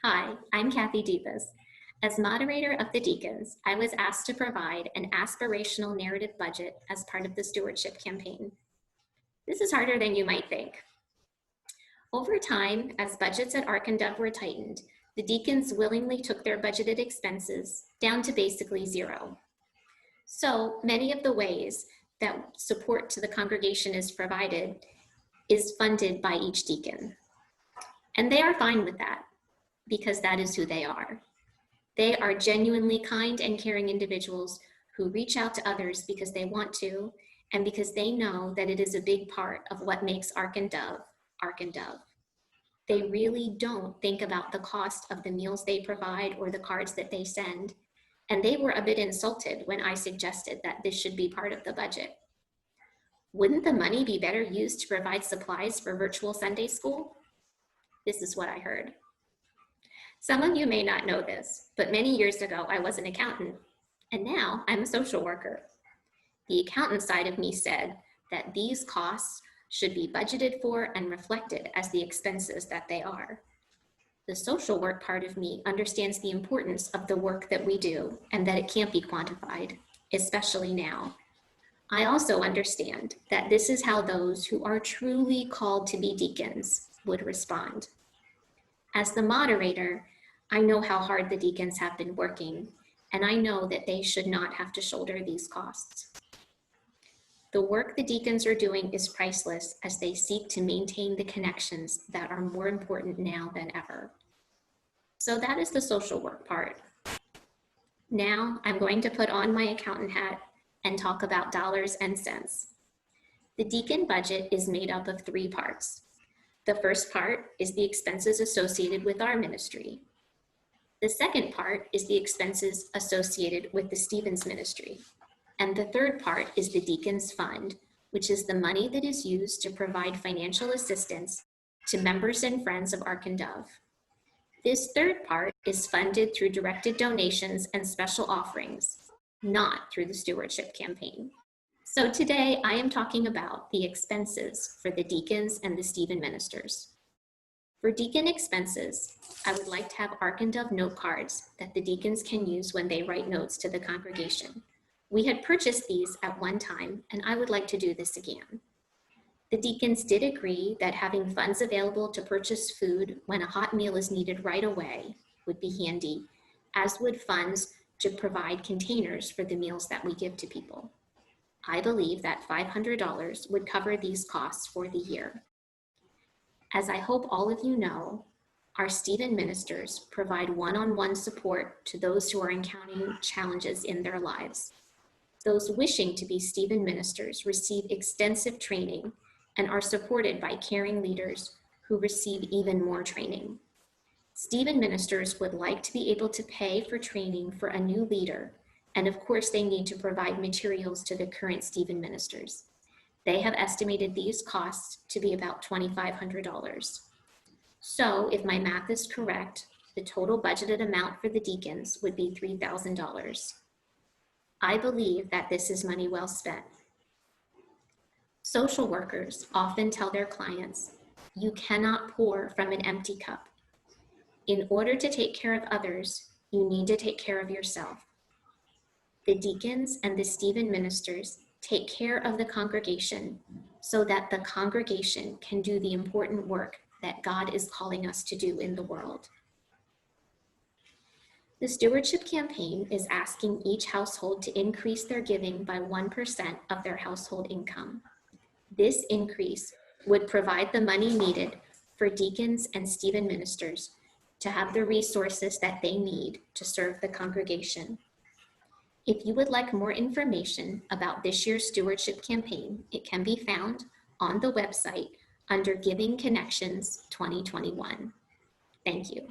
Hi, I'm Kathy Deepas. As moderator of the Deacons, I was asked to provide an aspirational narrative budget as part of the stewardship campaign. This is harder than you might think. Over time, as budgets at Ark and Dove were tightened, the Deacons willingly took their budgeted expenses down to basically zero. So many of the ways that support to the congregation is provided is funded by each deacon. And they are fine with that, because that is who they are. They are genuinely kind and caring individuals who reach out to others because they want to, and because they know that it is a big part of what makes Ark and Dove, Ark and Dove. They really don't think about the cost of the meals they provide or the cards that they send, and they were a bit insulted when I suggested that this should be part of the budget. Wouldn't the money be better used to provide supplies for virtual Sunday school? This is what I heard. Some of you may not know this, but many years ago I was an accountant, and now I'm a social worker. The accountant side of me said that these costs should be budgeted for and reflected as the expenses that they are. The social work part of me understands the importance of the work that we do and that it can't be quantified, especially now. I also understand that this is how those who are truly called to be deacons would respond. As the moderator, I know how hard the deacons have been working, and I know that they should not have to shoulder these costs. The work the deacons are doing is priceless as they seek to maintain the connections that are more important now than ever. So that is the social work part. Now I'm going to put on my accountant hat and talk about dollars and cents. The deacon budget is made up of 3 parts. The first part is the expenses associated with our ministry. The second part is the expenses associated with the Stevens ministry. And the third part is the Deacons Fund, which is the money that is used to provide financial assistance to members and friends of Ark and Dove. This third part is funded through directed donations and special offerings, not through the stewardship campaign. So today I am talking about the expenses for the deacons and the Stephen ministers. For deacon expenses, I would like to have Ark and Dove note cards that the deacons can use when they write notes to the congregation. We had purchased these at one time, and I would like to do this again. The deacons did agree that having funds available to purchase food when a hot meal is needed right away would be handy, as would funds to provide containers for the meals that we give to people. I believe that $500 would cover these costs for the year. As I hope all of you know, our Stephen ministers provide one-on-one support to those who are encountering challenges in their lives. Those wishing to be Stephen ministers receive extensive training and are supported by caring leaders who receive even more training. Stephen ministers would like to be able to pay for training for a new leader, and of course they need to provide materials to the current Stephen ministers. They have estimated these costs to be about $2,500. So if my math is correct, the total budgeted amount for the deacons would be $3,000. I believe that this is money well spent. Social workers often tell their clients, you cannot pour from an empty cup. In order to take care of others, you need to take care of yourself. The deacons and the Stephen ministers take care of the congregation so that the congregation can do the important work that God is calling us to do in the world. The stewardship campaign is asking each household to increase their giving by 1% of their household income. This increase would provide the money needed for deacons and Stephen ministers to have the resources that they need to serve the congregation. If you would like more information about this year's stewardship campaign, it can be found on the website under Giving Connections 2021. Thank you.